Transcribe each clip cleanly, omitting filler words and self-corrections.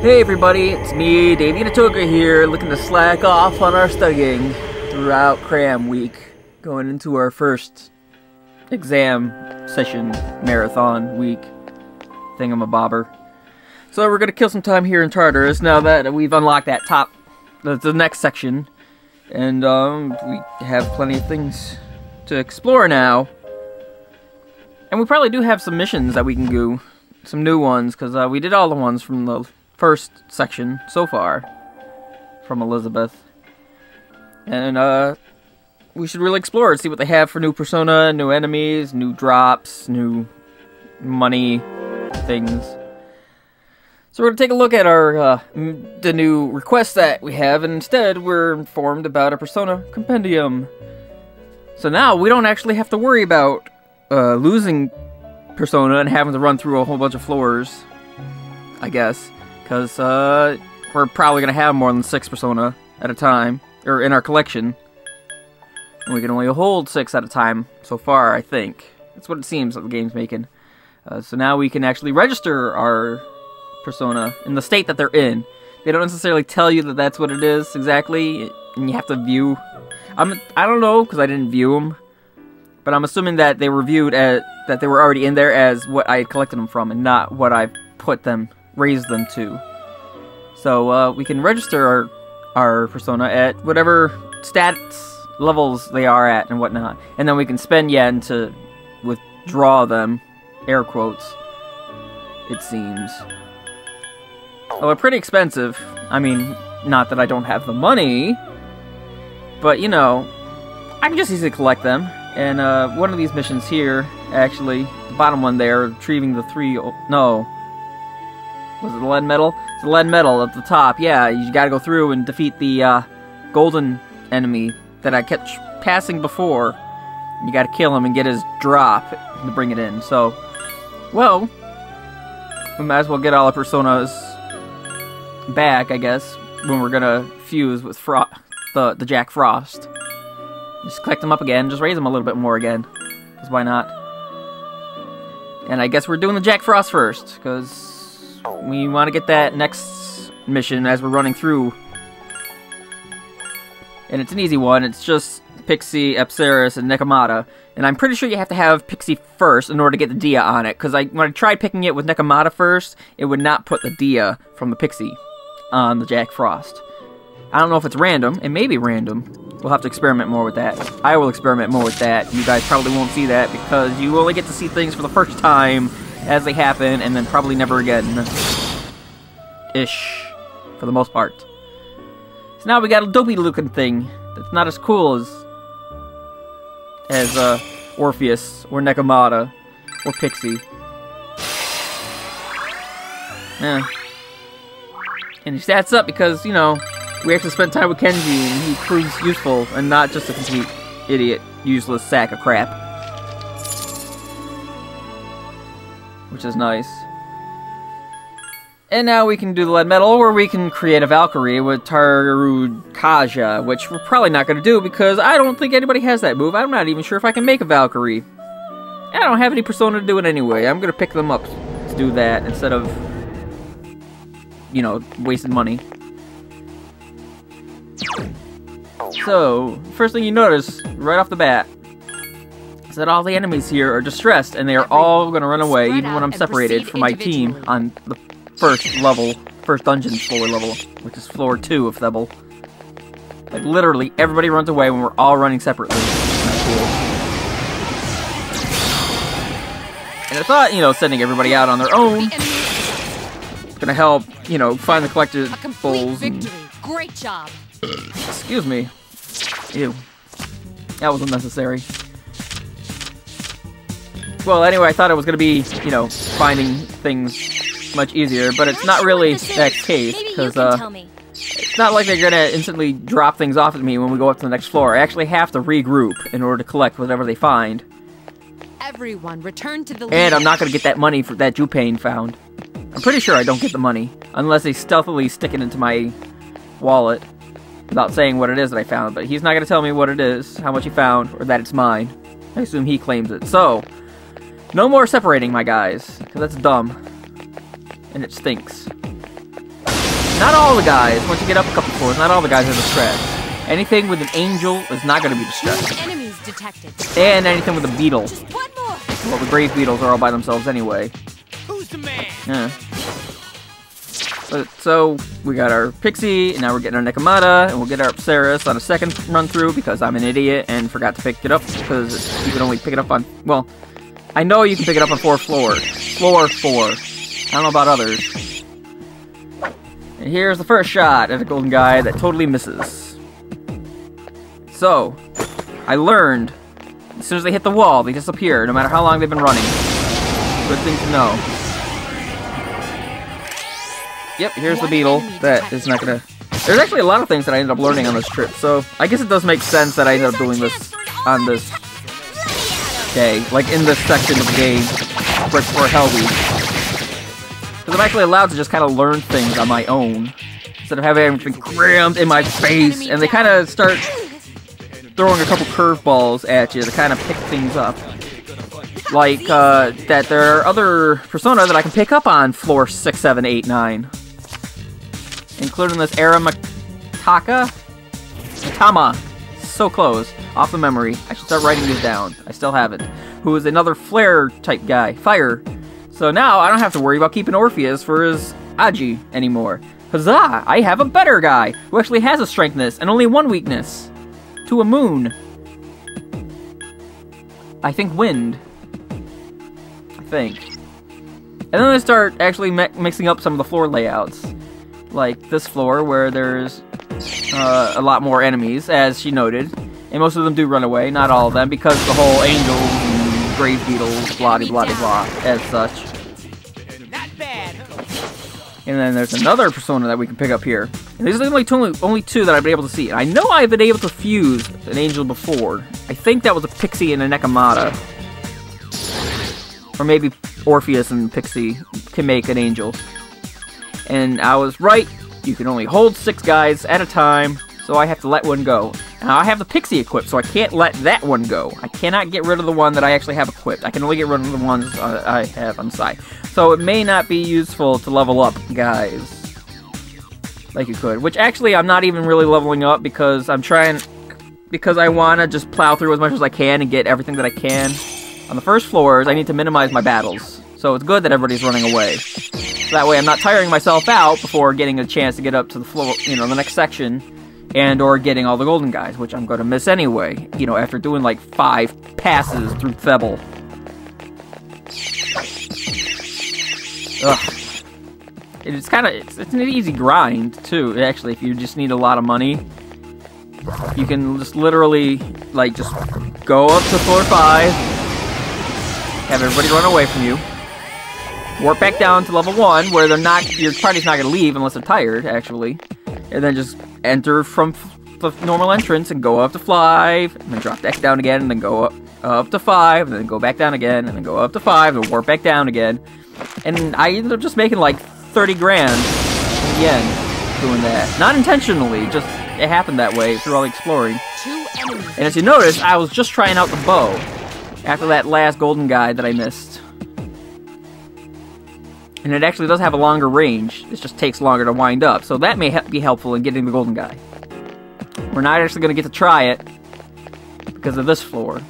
Hey everybody, it's me, Davey Natoka here, looking to slack off on our studying throughout cram week, going into our first exam session, marathon week, thingamabobber. So we're gonna kill some time here in Tartarus now that we've unlocked that the next section, and we have plenty of things to explore now. And we probably do have some missions that we can do, some new ones, because we did all the ones from the first section so far from Elizabeth, and we should really explore it, see what they have for new persona, new enemies, new drops, new money things. So we're gonna take a look at our the new requests that we have, and instead we're informed about a persona compendium. So now we don't actually have to worry about losing persona and having to run through a whole bunch of floors, I guess. Because we're probably going to have more than 6 persona at a time, or in our collection. And we can only hold 6 at a time so far, I think. That's what it seems that the game's making. So now we can actually register our persona in the state that they're in. They don't necessarily tell you that that's what it is exactly, and you have to view. I don't know, because I didn't view them. But I'm assuming that they were viewed as, that they were already in there as what I had collected them from, and not what I put them, raised them to. So we can register our persona at whatever stats levels they are at and whatnot, and then we can spend yen to withdraw them, air quotes, it seems. Well, they're pretty expensive. I mean, not that I don't have the money, but you know, I can just easily collect them. And one of these missions here, actually, the bottom one there, retrieving the 3, no. Was it the lead medal? It's the lead medal at the top. Yeah, you gotta go through and defeat the golden enemy that I kept passing before. You gotta kill him and get his drop to bring it in. So, well, we might as well get all our personas back, I guess, when we're gonna fuse with the Jack Frost. Just collect them up again, just raise them a little bit more again. Because why not? And I guess we're doing the Jack Frost first, because we want to get that next mission as we're running through. And it's an easy one. It's just Pixie, Apsaris, and Nekomata. And I'm pretty sure you have to have Pixie first in order to get the Dia on it. Because when I tried picking it with Nekomata first, it would not put the Dia from the Pixie on the Jack Frost. I don't know if it's random. It may be random. We'll have to experiment more with that. I will experiment more with that. You guys probably won't see that because you only get to see things for the first time as they happen, and then probably never again. Ish. For the most part. So now we got a dopey looking thing that's not as cool as Orpheus, or Nekomata, or Pixie. Yeah. And he stats up because, you know, we have to spend time with Kenji, and he proves useful, and not just a complete idiot, useless sack of crap. Which is nice. And now we can do the lead medal, or we can create a Valkyrie with Tarukaja, which we're probably not going to do, because I don't think anybody has that move. I'm not even sure if I can make a Valkyrie. And I don't have any persona to do it anyway. I'm going to pick them up to do that, instead of, you know, wasting money. So, first thing you notice, right off the bat, is that all the enemies here are distressed, and they are all going to run away, even when I'm separated from my team on the first level, first dungeon floor level, which is floor 2 of Thebble. Like, literally, everybody runs away when we're all running separately. That's cool. And I thought, you know, sending everybody out on their own is going to help, you know, find the collectibles and... Great job. Excuse me. Ew. That was unnecessary. Well, anyway, I thought it was going to be, you know, finding things much easier, but it's not really that case, because, it's not like they're going to instantly drop things off at me when we go up to the next floor. I actually have to regroup in order to collect whatever they find. Everyone, return to the and I'm not going to get that money for that Jupane found. I'm pretty sure I don't get the money, unless they stealthily stick it into my wallet without saying what it is that I found, but he's not going to tell me what it is, how much he found, or that it's mine. I assume he claims it. So, no more separating, my guys, because that's dumb. And it stinks. not all the guys, once you get up a couple floors, not all the guys are distressed. Anything with an angel is not going to be distressed. Enemies detected. And anything with a beetle. Just one more. Well, the grave beetles are all by themselves anyway. Who's the man? Yeah. But, so, we got our Pixie, and now we're getting our Nekomata, and we'll get our Tartarus on a second run through because I'm an idiot and forgot to pick it up because you can only pick it up on, well, I know you can pick it up on 4 floors. Floor 4. I don't know about others. And here's the first shot at a golden guy that totally misses. So, I learned, as soon as they hit the wall, they disappear, no matter how long they've been running. Good thing to know. Yep, here's the beetle. That is not gonna... There's actually a lot of things that I ended up learning on this trip, so I guess it does make sense that I ended up doing this on this day. Like, in this section of the game, right before Hell Week. Because I'm actually allowed to just kind of learn things on my own, instead of having everything crammed in my face, and they kind of start throwing a couple curveballs at you to kind of pick things up. Like, that there are other Persona that I can pick up on floor 6, 7, 8, 9. Including this Aramataka? Matama. So close. Off the memory. I should start writing these down. I still haven't. Who is another flare type guy. Fire. So now I don't have to worry about keeping Orpheus for his Aji anymore. Huzzah! I have a better guy who actually has a strengthness and only one weakness. To a moon. I think wind. I think. And then I start actually mixing up some of the floor layouts. Like this floor where there's a lot more enemies, as she noted. And most of them do run away, not all of them, because the whole angels and grave beetles, blah blah blah blah, as such. Not bad. And then there's another Persona that we can pick up here. And these are the only two that I've been able to see. And I know I've been able to fuse an angel before. I think that was a Pixie and a Nekomata. Or maybe Orpheus and Pixie can make an angel. And I was right. You can only hold 6 guys at a time, so I have to let one go. Now I have the Pixie equipped, so I can't let that one go. I cannot get rid of the one that I actually have equipped. I can only get rid of the ones I have on the side. So it may not be useful to level up guys like you could. Which actually I'm not even really leveling up because I'm trying... Because I want to just plow through as much as I can and get everything that I can. On the first floors, I need to minimize my battles. So it's good that everybody's running away. So that way I'm not tiring myself out before getting a chance to get up to the floor, you know, the next section, and or getting all the golden guys, which I'm going to miss anyway, you know, after doing like 5 passes through Thebel. Ugh. It's kind of, it's an easy grind, too, actually, if you just need a lot of money. You can just literally, like, just go up to floor 5, have everybody run away from you, warp back down to level 1, where they're not, your party's not going to leave unless they're tired, actually, and then just enter from the normal entrance and go up to 5, and then drop back down again, and then go up to 5, and then go back down again, and then go up to 5, and warp back down again. And I ended up just making like 30 grand in the end doing that. Not intentionally, just it happened that way through all the exploring. 2 enemies. And as you notice, I was just trying out the bow after that last golden guy that I missed. And it actually does have a longer range. It just takes longer to wind up. So that may be helpful in getting the golden guy. We're not actually going to get to try it because of this floor,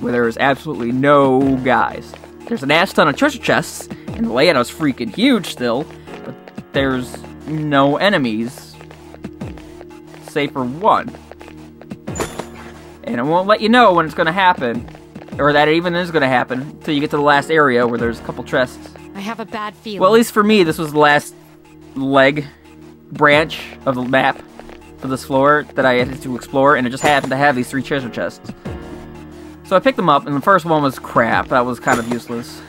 where there is absolutely no guys. There's an ass ton of treasure chests, and the layout is freaking huge still, but there's no enemies, save for one. And it won't let you know when it's going to happen, or that it even is going to happen, until you get to the last area where there's a couple chests. I have a bad feeling. Well, at least for me, this was the last branch of the map for this floor that I had to explore, and it just happened to have these 3 treasure chests. So I picked them up, and the first one was crap. That was kind of useless.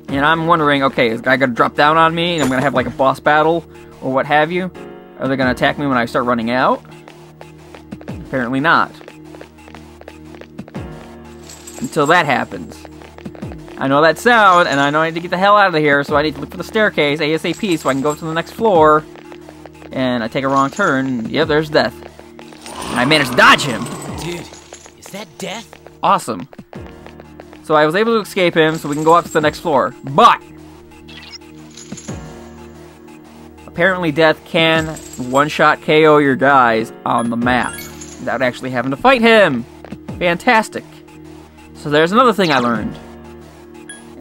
And I'm wondering, okay, is the guy going to drop down on me, and I'm going to have like a boss battle, or what have you? Are they going to attack me when I start running out? Apparently not. Until that happens. I know that sound, and I know I need to get the hell out of here, so I need to look for the staircase ASAP so I can go to the next floor. And I take a wrong turn, and yep, there's death. And I managed to dodge him. Dude, is that death? Awesome. So I was able to escape him, so we can go up to the next floor. But apparently death can one-shot KO your guys on the map without actually having to fight him. Fantastic. So there's another thing I learned.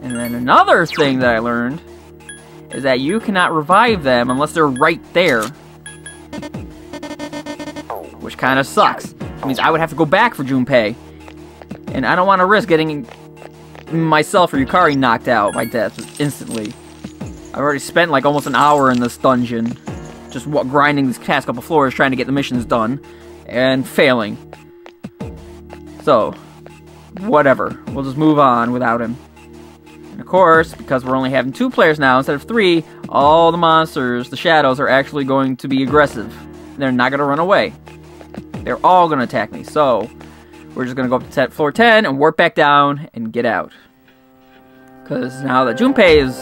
And then another thing that I learned is that you cannot revive them unless they're right there. Which kind of sucks. It means I would have to go back for Junpei. And I don't want to risk getting myself or Yukari knocked out by death instantly. I've already spent like almost an hour in this dungeon. Just grinding these past couple floors trying to get the missions done. And failing. So, whatever. We'll just move on without him. And of course, because we're only having 2 players now instead of 3, all the monsters, the shadows, are actually going to be aggressive. They're not going to run away. They're all going to attack me. So, we're just going to go up to floor 10 and warp back down and get out. Because now that Junpei is,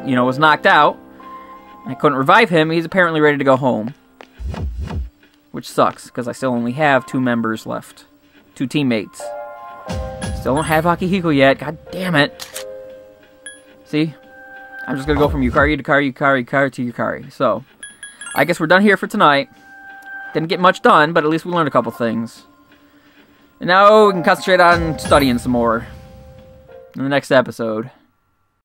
was knocked out, I couldn't revive him, he's apparently ready to go home. Which sucks, because I still only have 2 members left. 2 teammates. Still don't have Akihiko yet, god damn it. See? I'm just gonna go from Yukari to Yukari to Yukari. So, I guess we're done here for tonight. Didn't get much done, but at least we learned a couple things. And now we can concentrate on studying some more in the next episode.